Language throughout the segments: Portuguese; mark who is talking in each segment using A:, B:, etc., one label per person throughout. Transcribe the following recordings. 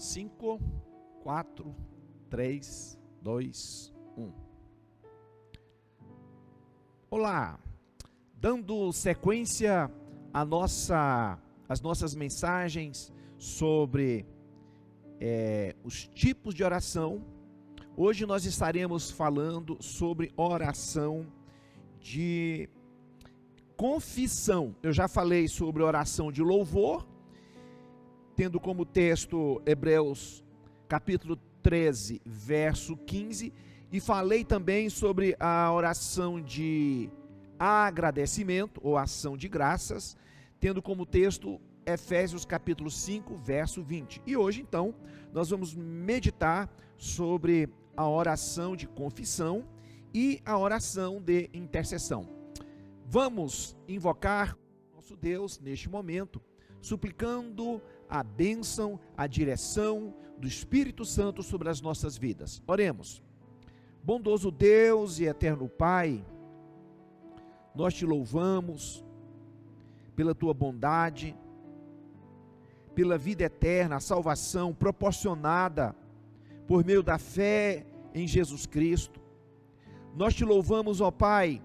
A: 5, 4, 3, 2, 1. Olá, dando sequência às nossas mensagens sobre os tipos de oração. Hoje nós estaremos falando sobre oração de confissão. Eu já falei sobre oração de louvor, tendo como texto Hebreus capítulo 13, verso 15, e falei também sobre a oração de agradecimento ou ação de graças, tendo como texto Efésios capítulo 5, verso 20. E hoje então nós vamos meditar sobre a oração de confissão e a oração de intercessão. Vamos invocar nosso Deus neste momento, suplicando a bênção, a direção do Espírito Santo sobre as nossas vidas. Oremos. Bondoso Deus e eterno Pai, nós te louvamos pela tua bondade, pela vida eterna, a salvação proporcionada por meio da fé em Jesus Cristo. Nós te louvamos, ó Pai,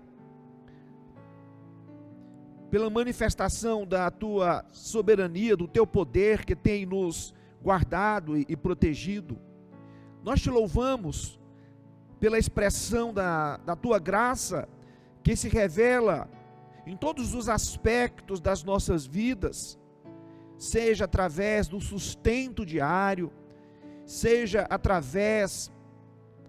A: pela manifestação da tua soberania, do teu poder que tem nos guardado e protegido. Nós te louvamos pela expressão da tua graça que se revela em todos os aspectos das nossas vidas, seja através do sustento diário, seja através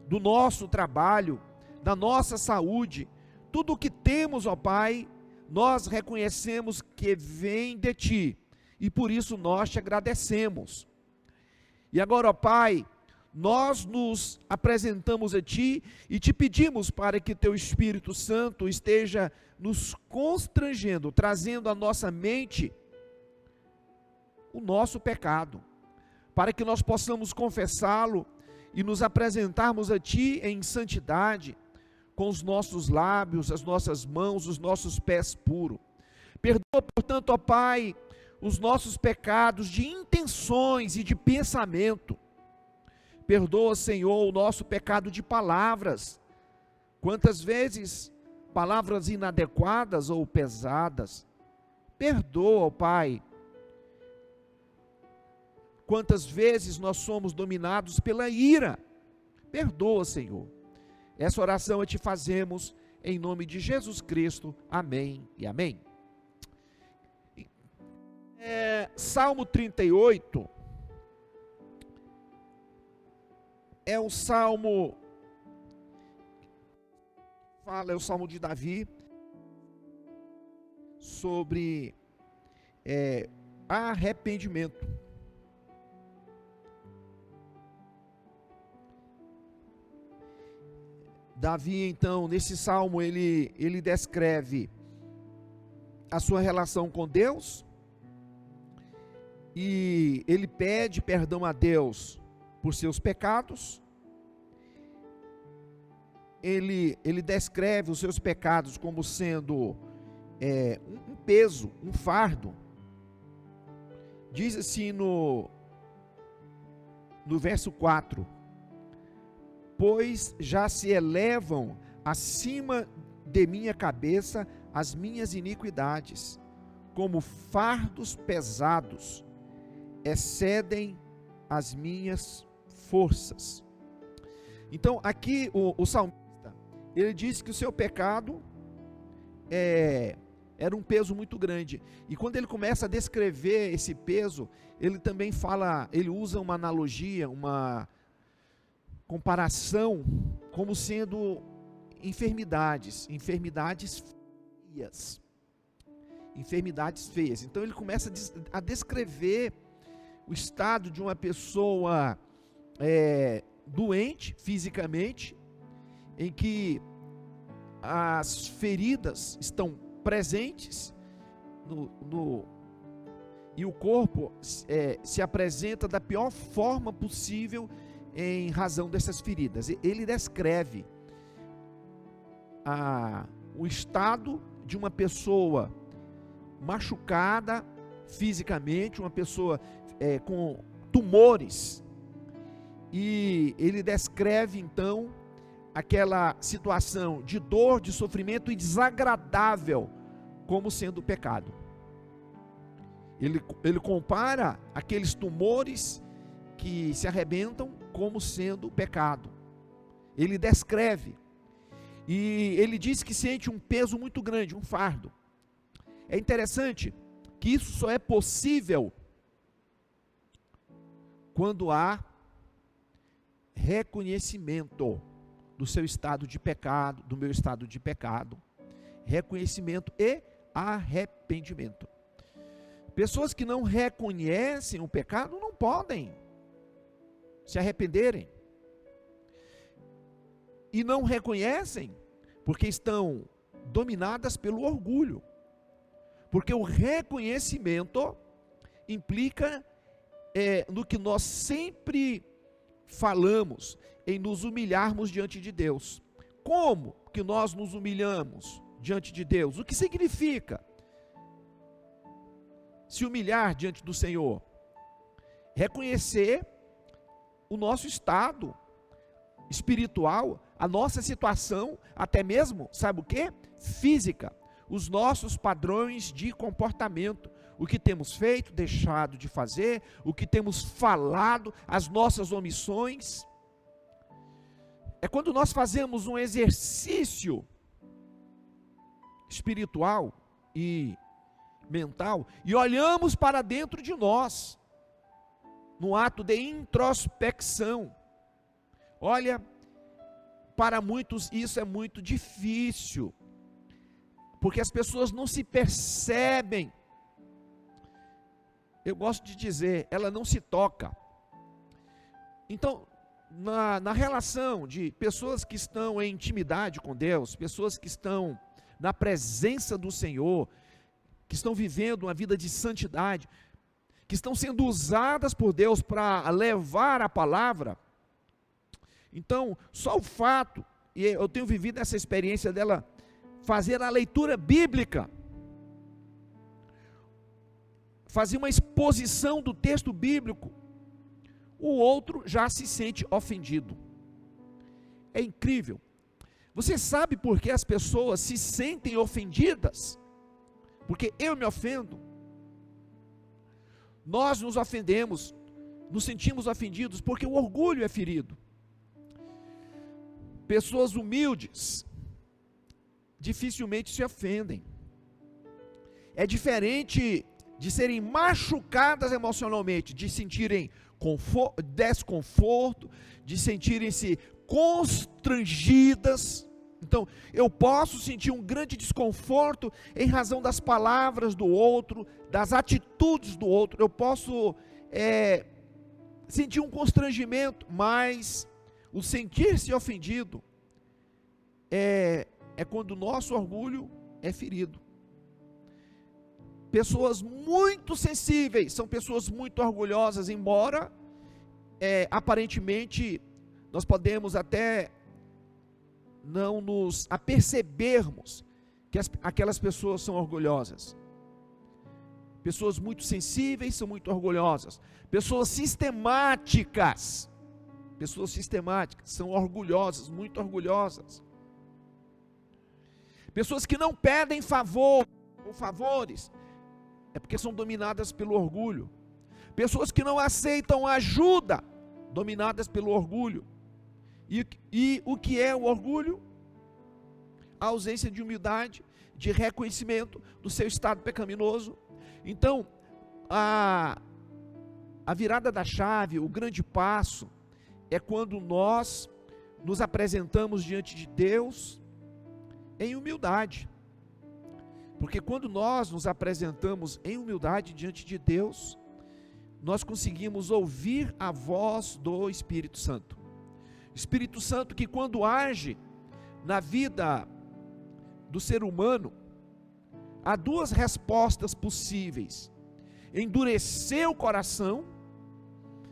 A: do nosso trabalho, da nossa saúde. Tudo o que temos, ó Pai, nós reconhecemos que vem de Ti, e por isso nós te agradecemos. E agora, ó Pai, nós nos apresentamos a Ti e te pedimos para que Teu Espírito Santo esteja nos constrangendo, trazendo à nossa mente o nosso pecado, para que nós possamos confessá-lo e nos apresentarmos a Ti em santidade, com os nossos lábios, as nossas mãos, os nossos pés puros. Perdoa, portanto, ó Pai, os nossos pecados de intenções e de pensamento. Perdoa, Senhor, o nosso pecado de palavras. Quantas vezes palavras inadequadas ou pesadas. Perdoa, ó Pai. Quantas vezes nós somos dominados pela ira. Perdoa, Senhor. Essa oração te fazemos em nome de Jesus Cristo. Amém e amém. Salmo 38 é o salmo é o salmo de Davi sobre arrependimento. Davi, então, nesse salmo, ele descreve a sua relação com Deus, e ele pede perdão a Deus por seus pecados. Ele descreve os seus pecados como sendo um peso, um fardo. Diz assim no verso 4: pois já se elevam acima de minha cabeça as minhas iniquidades, como fardos pesados, excedem as minhas forças. Então aqui o salmista, ele diz que o seu pecado era um peso muito grande, e quando ele começa a descrever esse peso, ele também fala, ele usa uma analogia, uma comparação, como sendo enfermidades feias. Então ele começa a descrever o estado de uma pessoa doente fisicamente, em que as feridas estão presentes e o corpo se apresenta da pior forma possível em razão dessas feridas. Ele descreve o estado de uma pessoa machucada fisicamente, uma pessoa com tumores. E ele descreve então aquela situação de dor, de sofrimento e desagradável como sendo pecado. Ele compara aqueles tumores que se arrebentam como sendo pecado. Ele descreve. E ele diz que sente um peso muito grande, um fardo. É interessante que isso só é possível quando há reconhecimento do seu estado de pecado, do meu estado de pecado. Reconhecimento e arrependimento. Pessoas que não reconhecem o pecado não podem se arrependerem. E não reconhecem porque estão dominadas pelo orgulho. Porque o reconhecimento implica no que nós sempre falamos, em nos humilharmos diante de Deus. Como que nós nos humilhamos diante de Deus? O que significa se humilhar diante do Senhor? Reconhecer o nosso estado espiritual, a nossa situação, até mesmo, sabe o que? Física, os nossos padrões de comportamento, o que temos feito, deixado de fazer, o que temos falado, as nossas omissões. É quando nós fazemos um exercício espiritual e mental e olhamos para dentro de nós, no ato de introspecção. Olha, para muitos isso é muito difícil, porque as pessoas não se percebem. Eu gosto de dizer, ela não se toca. Então, na relação de pessoas que estão em intimidade com Deus, pessoas que estão na presença do Senhor, que estão vivendo uma vida de santidade, que estão sendo usadas por Deus para levar a palavra. Então, só o fato, e eu tenho vivido essa experiência dela, fazer a leitura bíblica, fazer uma exposição do texto bíblico, o outro já se sente ofendido. É incrível. Você sabe por que as pessoas se sentem ofendidas? Porque eu me ofendo. Nós nos ofendemos, nos sentimos ofendidos porque o orgulho é ferido. Pessoas humildes dificilmente se ofendem. É diferente de serem machucadas emocionalmente, de sentirem desconforto, de sentirem-se constrangidas. Então, eu posso sentir um grande desconforto em razão das palavras do outro, das atitudes do outro. Eu posso sentir um constrangimento, mas o sentir-se ofendido é quando o nosso orgulho é ferido. Pessoas muito sensíveis são pessoas muito orgulhosas, embora aparentemente nós podemos até não nos apercebermos que aquelas pessoas são orgulhosas. Pessoas muito sensíveis são muito orgulhosas. Pessoas sistemáticas são orgulhosas, muito orgulhosas. Pessoas que não pedem favor ou favores, é porque são dominadas pelo orgulho. Pessoas que não aceitam ajuda, dominadas pelo orgulho. E o que é o orgulho? A ausência de humildade, de reconhecimento do seu estado pecaminoso. Então, a virada da chave, o grande passo, é quando nós nos apresentamos diante de Deus em humildade. Porque quando nós nos apresentamos em humildade diante de Deus, nós conseguimos ouvir a voz do Espírito Santo. Espírito Santo que, quando age na vida do ser humano, há duas respostas possíveis: endurecer o coração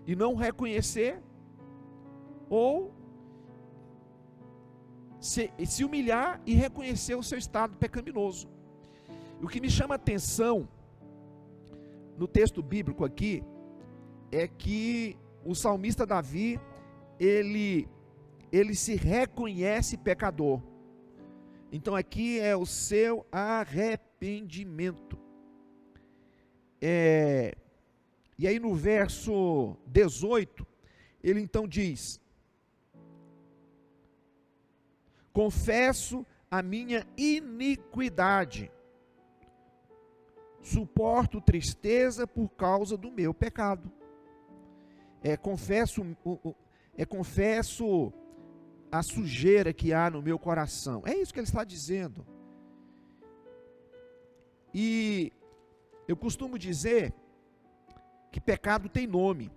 A: e não reconhecer, ou se humilhar e reconhecer o seu estado pecaminoso. O que me chama a atenção no texto bíblico aqui é que o salmista Davi, ele se reconhece pecador. Então aqui é o seu arrependimento. E aí no verso 18, ele então diz: confesso a minha iniquidade, suporto tristeza por causa do meu pecado. Confesso a sujeira que há no meu coração. É isso que ele está dizendo. E eu costumo dizer que pecado tem nome.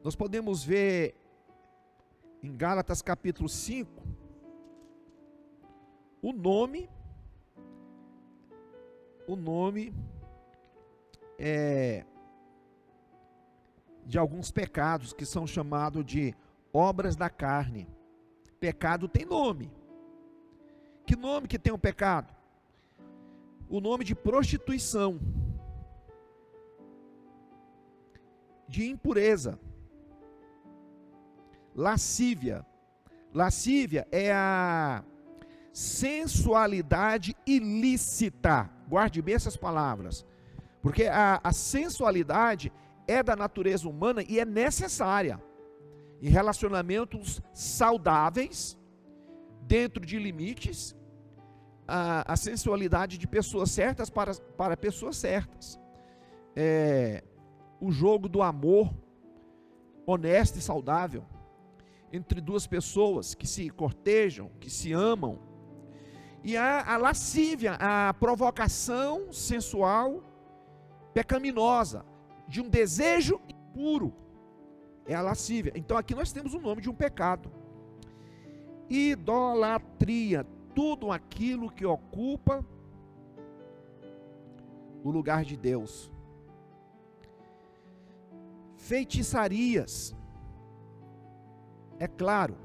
A: Nós podemos ver em Gálatas capítulo 5, o nome de alguns pecados que são chamados de obras da carne. Pecado tem nome. Que nome que tem o pecado? O nome de prostituição, de impureza, lascívia. Lascívia é a sensualidade ilícita. Guarde bem essas palavras, porque a sensualidade é da natureza humana e é necessária em relacionamentos saudáveis, dentro de limites, a sensualidade de pessoas certas para pessoas certas. O jogo do amor honesto e saudável entre duas pessoas que se cortejam, que se amam. E a lascívia, a provocação sensual pecaminosa, de um desejo impuro, é a lascívia. Então aqui nós temos o nome de um pecado. Idolatria, tudo aquilo que ocupa o lugar de Deus. Feitiçarias, é claro,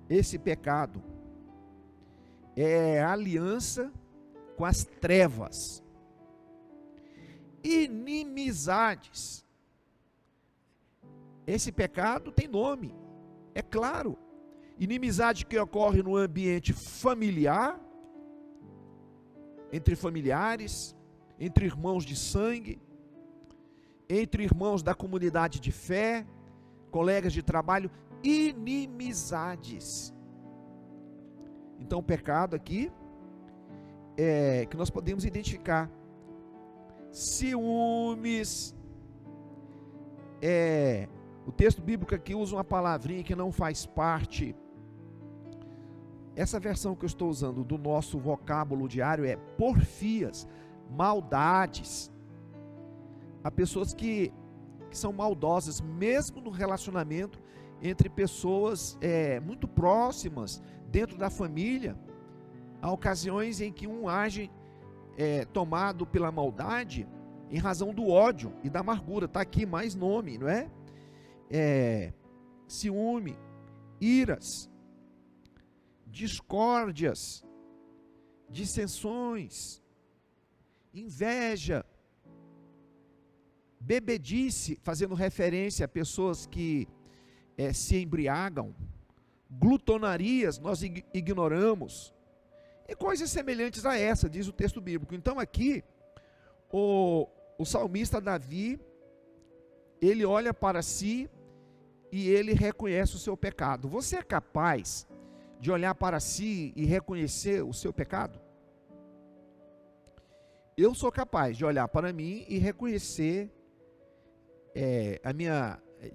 A: esse pecado é aliança com as trevas. Inimizades, esse pecado tem nome, é claro. Inimizade que ocorre no ambiente familiar, entre familiares, entre irmãos de sangue, entre irmãos da comunidade de fé, colegas de trabalho. Inimizades. Então o pecado aqui é que nós podemos identificar: ciúmes. O texto bíblico aqui usa uma palavrinha que não faz parte. Essa versão que eu estou usando do nosso vocábulo diário é porfias, maldades. Há pessoas que são maldosas, mesmo no relacionamento entre pessoas muito próximas, dentro da família. Há ocasiões em que um age tomado pela maldade em razão do ódio e da amargura. Está aqui mais nome, não é? Ciúme, iras, discórdias, dissensões, inveja, bebedice, fazendo referência a pessoas que se embriagam, glutonarias, nós ignoramos, e coisas semelhantes a essa, diz o texto bíblico. Então aqui, o salmista Davi, ele olha para si e ele reconhece o seu pecado. Você é capaz de olhar para si e reconhecer o seu pecado? Eu sou capaz de olhar para mim e reconhecer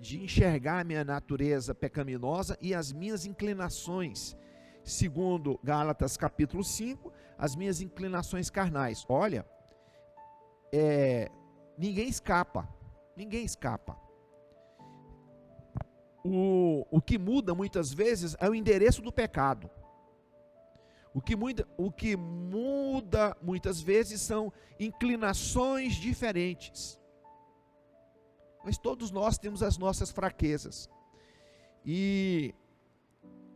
A: de enxergar a minha natureza pecaminosa e as minhas inclinações, segundo Gálatas capítulo 5, as minhas inclinações carnais. Olha, ninguém escapa. O que muda muitas vezes é o endereço do pecado. O que muda muitas vezes são inclinações diferentes. Mas todos nós temos as nossas fraquezas. E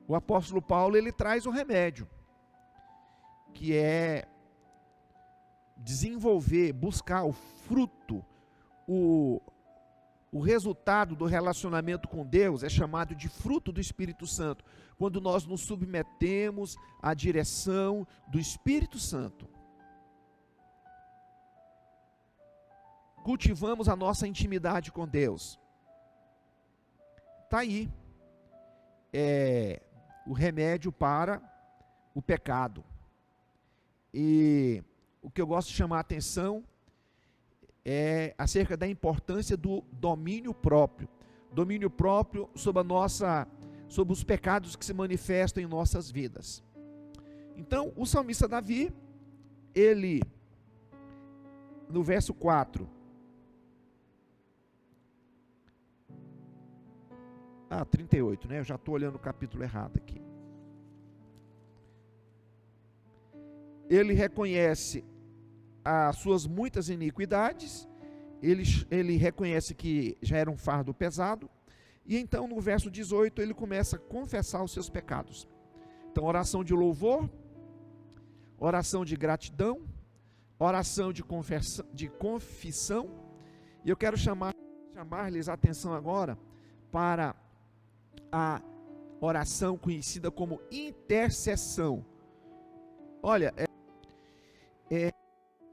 A: o apóstolo Paulo, ele traz o remédio, que é desenvolver, buscar o fruto, o resultado do relacionamento com Deus é chamado de fruto do Espírito Santo, quando nós nos submetemos à direção do Espírito Santo. Cultivamos a nossa intimidade com Deus. Está aí. O remédio para o pecado. E o que eu gosto de chamar a atenção é acerca da importância do domínio próprio. Domínio próprio sobre os pecados que se manifestam em nossas vidas. Então, o salmista Davi, ele, no verso 4, 38, né? Eu já estou olhando o capítulo errado aqui. Ele reconhece as suas muitas iniquidades, ele reconhece que já era um fardo pesado, e então no verso 18 ele começa a confessar os seus pecados. Então, oração de louvor, oração de gratidão, oração de confissão, e eu quero chamar-lhes a atenção agora para a oração conhecida como intercessão. Olha,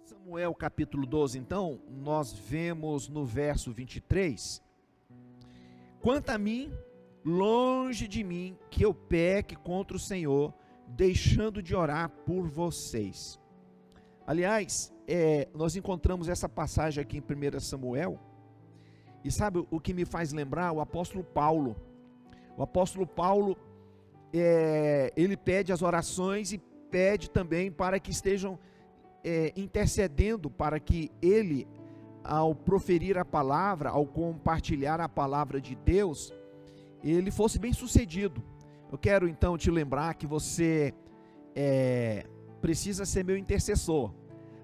A: Samuel capítulo 12, então, nós vemos no verso 23, quanto a mim, longe de mim que eu peque contra o Senhor, deixando de orar por vocês. Aliás, nós encontramos essa passagem aqui em 1 Samuel, e sabe o que me faz lembrar? O apóstolo Paulo. O apóstolo Paulo, ele pede as orações e pede também para que estejam intercedendo para que ele, ao proferir a palavra, ao compartilhar a palavra de Deus, ele fosse bem sucedido. Eu quero então te lembrar que você precisa ser meu intercessor,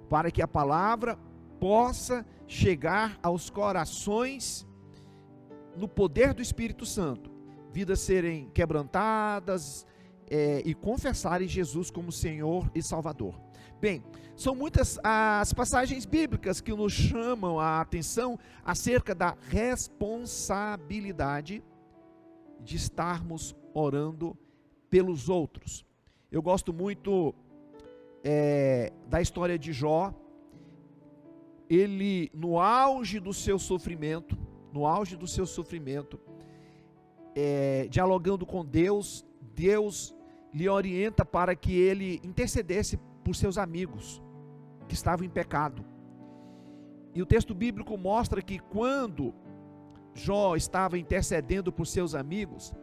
A: para que a palavra possa chegar aos corações no poder do Espírito Santo, vidas serem quebrantadas e confessarem Jesus como Senhor e Salvador. Bem, são muitas as passagens bíblicas que nos chamam a atenção acerca da responsabilidade de estarmos orando pelos outros. Eu gosto muito da história de Jó. Ele, no auge do seu sofrimento, dialogando com Deus, Deus lhe orienta para que ele intercedesse por seus amigos que estavam em pecado. E o texto bíblico mostra que quando Jó estava intercedendo por seus amigos,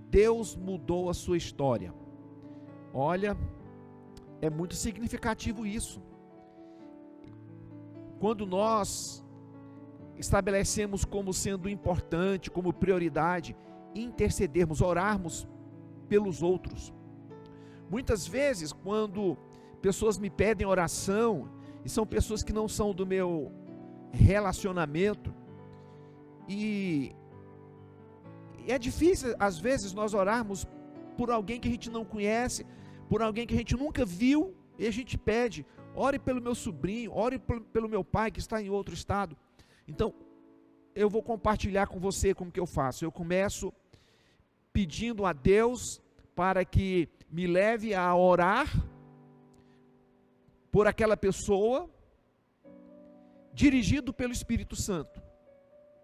A: Deus mudou a sua história. Olha, é muito significativo isso. Quando nós estabelecemos como sendo importante, como prioridade, intercedermos, orarmos pelos outros. Muitas vezes, quando pessoas me pedem oração, e são pessoas que não são do meu relacionamento, e é difícil às vezes nós orarmos por alguém que a gente não conhece, por alguém que a gente nunca viu, e a gente pede: ore pelo meu sobrinho, ore pelo meu pai que está em outro estado. Então, eu vou compartilhar com você como que eu faço. Eu começo pedindo a Deus para que me leve a orar por aquela pessoa, dirigido pelo Espírito Santo.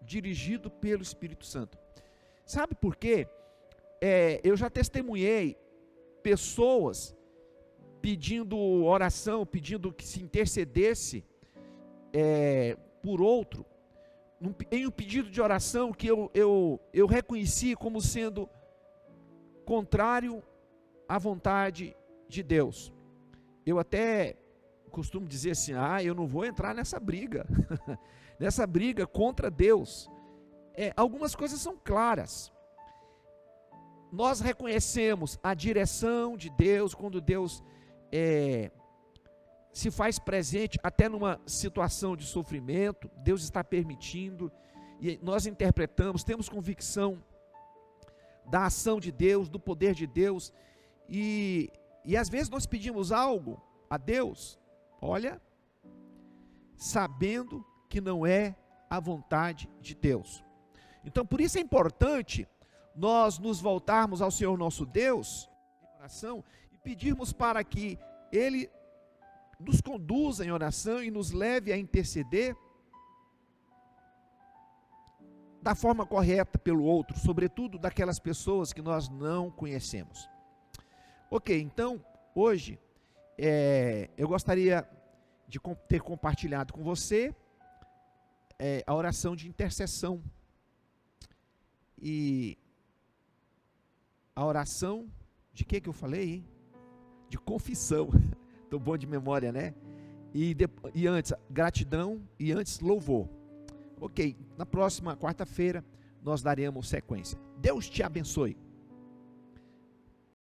A: Dirigido pelo Espírito Santo. Sabe por quê? Eu já testemunhei pessoas pedindo oração, pedindo que se intercedesse por outro, em um pedido de oração que eu reconheci como sendo contrário à vontade de Deus. Eu até costumo dizer assim: eu não vou entrar nessa briga, nessa briga contra Deus. Algumas coisas são claras. Nós reconhecemos a direção de Deus, quando Deus se faz presente até numa situação de sofrimento, Deus está permitindo, e nós interpretamos, temos convicção da ação de Deus, do poder de Deus, e às vezes nós pedimos algo a Deus, sabendo que não é a vontade de Deus. Então, por isso é importante nós nos voltarmos ao Senhor nosso Deus em oração e pedirmos para que Ele nos conduza em oração e nos leve a interceder da forma correta pelo outro, sobretudo daquelas pessoas que nós não conhecemos. Ok, então, hoje, eu gostaria de ter compartilhado com você a oração de intercessão. E a oração de que eu falei, hein? De confissão. Estou bom de memória, né? E antes, gratidão e antes, louvor. Ok, na próxima quarta-feira nós daremos sequência. Deus te abençoe.